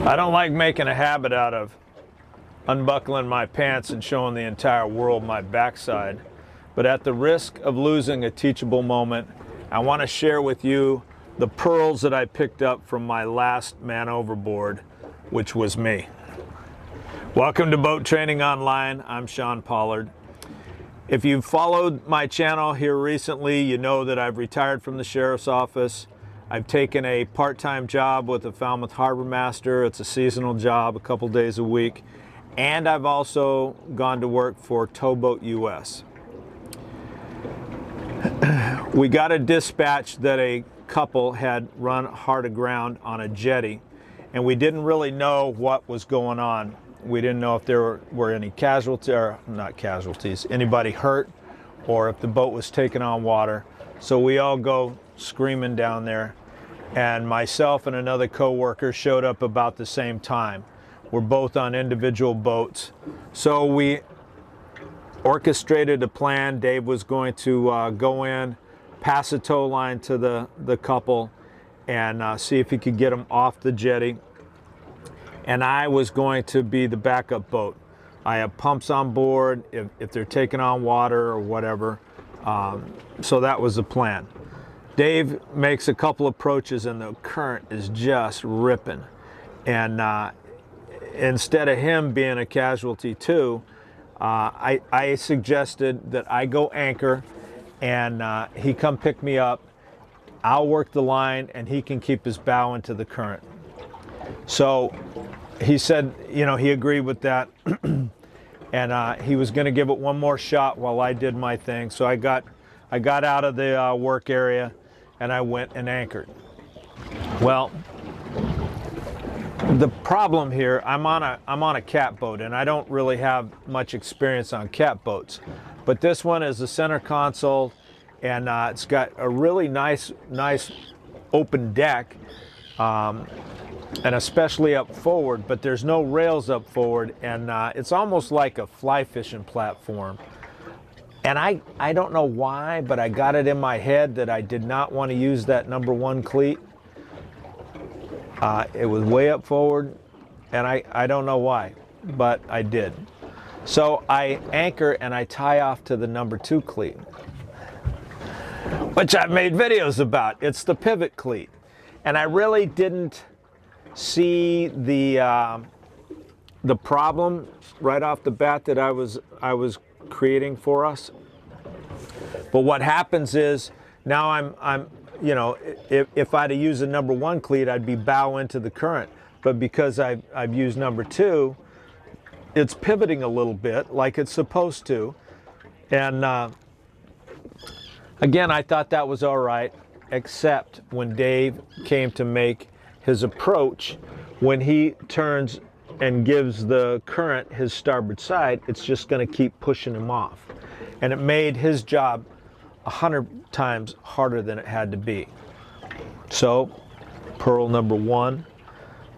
I don't like making a habit out of unbuckling my pants and showing the entire world my backside, but at the risk of losing a teachable moment, I want to share with you the pearls that I picked up from my last man overboard, which was me. Welcome to Boat Training Online. I'm Sean Pollard. If you've followed my channel here recently, you know that I've retired from the sheriff's office. I've taken a part-time job with the Falmouth Harbor Master. It's a seasonal job, a couple days a week. And I've also gone to work for Towboat US. We got a dispatch that a couple had run hard aground on a jetty, and we didn't really know what was going on. We didn't know if there were any casualties, or not casualties, anybody hurt, or if the boat was taking on water. So we all go screaming down there, and myself and another co-worker showed up about the same time. We're both on individual boats. So we orchestrated a plan. Dave was going to go in, pass a tow line to the couple, and see if he could get them off the jetty. And I was going to be the backup boat. I have pumps on board if they're taking on water or whatever. So that was the plan. Dave makes a couple approaches and the current is just ripping. And instead of him being a casualty too, I suggested that I go anchor and he come pick me up. I'll work the line and he can keep his bow into the current. So he said, you know, he agreed with that. And he was going to give it one more shot while I did my thing. So I got out of the work area and I went and anchored. Well, the problem here, I'm on a cat boat, and I don't really have much experience on cat boats, but this one is the center console, and it's got a really nice open deck, and especially up forward, but there's no rails up forward, and it's almost like a fly fishing platform. And I don't know why, but I got it in my head that I did not want to use that #1 cleat. It was way up forward, and I don't know why, but I did. So I anchor and I tie off to the #2 cleat, which I've made videos about. It's the pivot cleat. And I really didn't see the problem right off the bat that I was creating for us. But what happens is now I'm you know, if I'd have used the #1 cleat, I'd be bow into the current. But because I've used #2, it's pivoting a little bit like it's supposed to. And again, I thought that was all right, except when Dave came to make his approach. When he turns and gives the current his starboard side, it's just going to keep pushing him off. And it made his job 100 times harder than it had to be. So, pearl #1,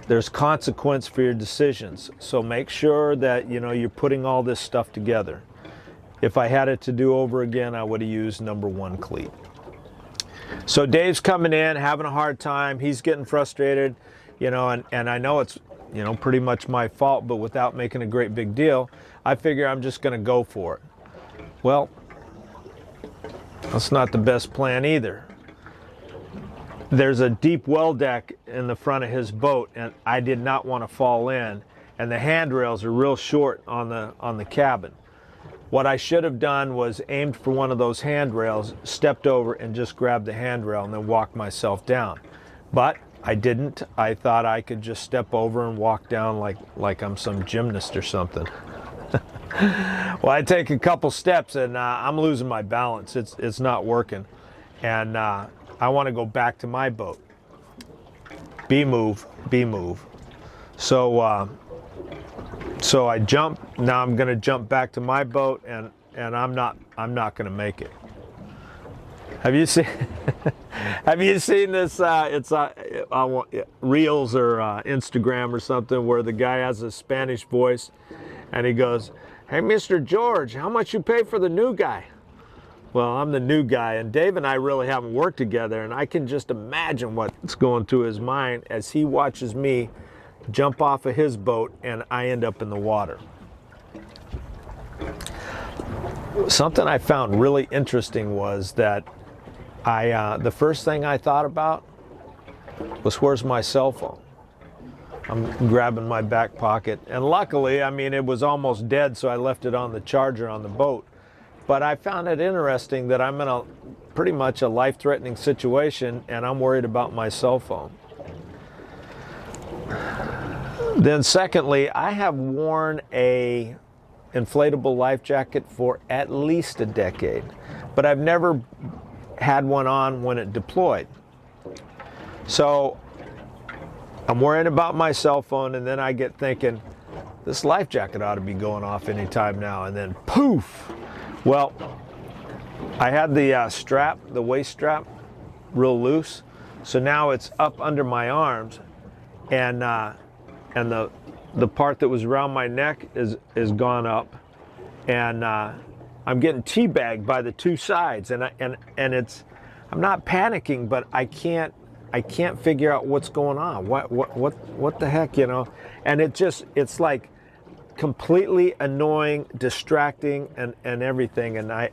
there's consequence for your decisions. So make sure that you're putting all this stuff together. If I had it to do over again, I would have used #1 cleat. So Dave's coming in, having a hard time. He's getting frustrated, and I know it's pretty much my fault, but without making a great big deal, I figure I'm just going to go for it. Well, that's not the best plan either. There's a deep well deck in the front of his boat, and I did not want to fall in, and the handrails are real short on the cabin. What I should have done was aimed for one of those handrails, stepped over and just grabbed the handrail and then walked myself down. But I didn't. I thought I could just step over and walk down like I'm some gymnast or something. Well, I take a couple steps and I'm losing my balance. It's not working, and I want to go back to my boat. B move. So so I jump. Now I'm going to jump back to my boat, and I'm not going to make it. Have you seen this? It's Reels or Instagram or something, where the guy has a Spanish voice, and he goes, "Hey, Mr. George, how much you pay for the new guy?" Well, I'm the new guy, and Dave and I really haven't worked together, and I can just imagine what's going through his mind as he watches me jump off of his boat, and I end up in the water. Something I found really interesting was that the first thing I thought about was, where's my cell phone? I'm grabbing my back pocket, and luckily, I mean, it was almost dead, so I left it on the charger on the boat. But I found it interesting that I'm in a pretty much a life-threatening situation, and I'm worried about my cell phone. Then secondly, I have worn a inflatable life jacket for at least a decade, but I've never had one on when it deployed. So I'm worrying about my cell phone, and then I get thinking, this life jacket ought to be going off any time now, and then poof! Well, I had the strap, the waist strap, real loose, so now it's up under my arms, and the part that was around my neck is gone up, and I'm getting teabagged by the two sides, and it's, I'm not panicking, but I can't figure out what's going on. What the heck, you know? And it's like completely annoying, distracting, and everything. And I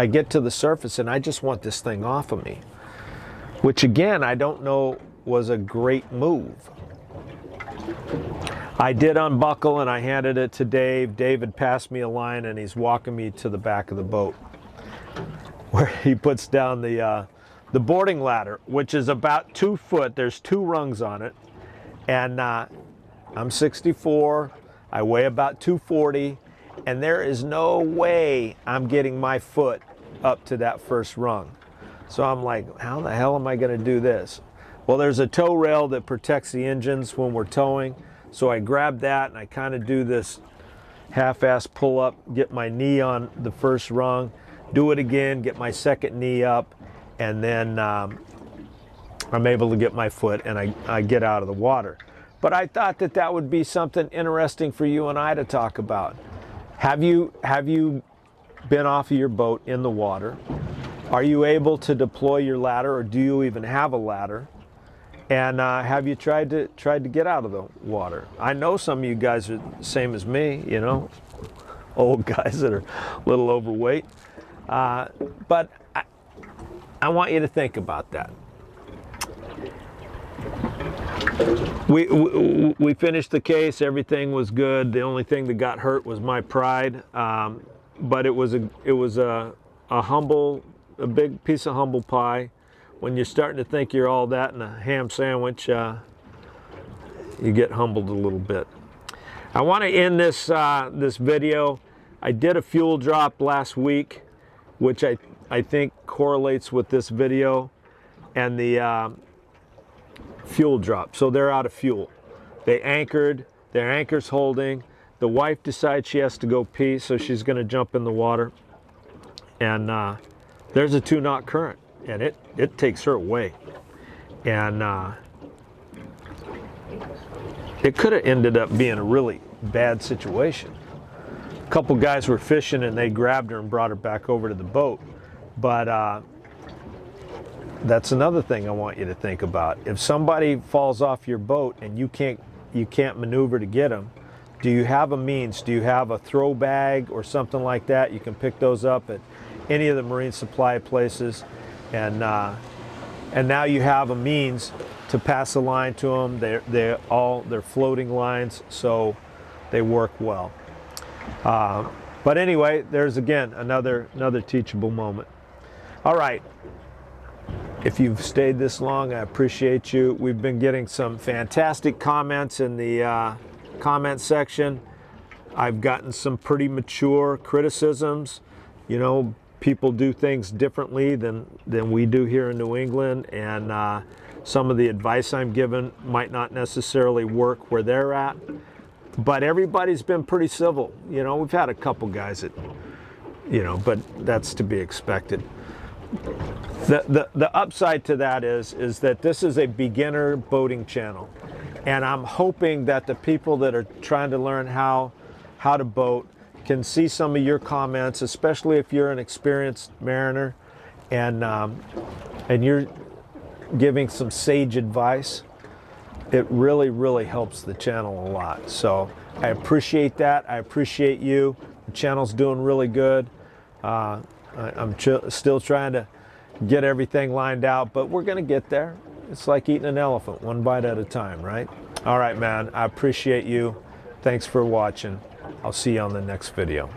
get to the surface, and I just want this thing off of me, which again, I don't know was a great move. I did unbuckle, and I handed it to Dave. Dave had passed me a line, and he's walking me to the back of the boat, where he puts down the boarding ladder, which is about 2 foot. There's 2 rungs on it, and I'm 64. I weigh about 240, and there is no way I'm getting my foot up to that first rung. So I'm like, how the hell am I going to do this? Well, there's a tow rail that protects the engines when we're towing, so I grab that, and I kind of do this half-ass pull-up, get my knee on the first rung, do it again, get my second knee up, and then I'm able to get my foot, and I get out of the water. But I thought that would be something interesting for you and I to talk about. Have you been off of your boat in the water? Are you able to deploy your ladder, or do you even have a ladder? And have you tried to get out of the water? I know some of you guys are the same as me, you know, old guys that are a little overweight. But I want you to think about that. We finished the case. Everything was good. The only thing that got hurt was my pride. But it was a big piece of humble pie. When you're starting to think you're all that in a ham sandwich, you get humbled a little bit. I want to end this video. I did a fuel drop last week, which I think correlates with this video, and the fuel drop. So they're out of fuel. They anchored, their anchor's holding. The wife decides she has to go pee, so she's going to jump in the water. And there's a 2-knot current, and it takes her away. And it could have ended up being a really bad situation. A couple guys were fishing, and they grabbed her and brought her back over to the boat. But that's another thing I want you to think about. If somebody falls off your boat and you can't maneuver to get them, do you have a means? Do you have a throw bag or something like that? You can pick those up at any of the marine supply places, and now you have a means to pass a line to them. They're floating lines, so they work well. But anyway, there's again another teachable moment. All right. If you've stayed this long, I appreciate you. We've been getting some fantastic comments in the comment section. I've gotten some pretty mature criticisms. You know, people do things differently than we do here in New England, and some of the advice I'm given might not necessarily work where they're at. But everybody's been pretty civil. You know, we've had a couple guys that, you know, but that's to be expected. The upside to that is that this is a beginner boating channel, and I'm hoping that the people that are trying to learn how to boat can see some of your comments, especially if you're an experienced mariner and you're giving some sage advice. it really, really helps the channel a lot. So I appreciate that. I appreciate you. The channel's doing really good. I'm still trying to get everything lined out, but we're going to get there. It's like eating an elephant, one bite at a time, right? All right, man. I appreciate you. Thanks for watching. I'll see you on the next video.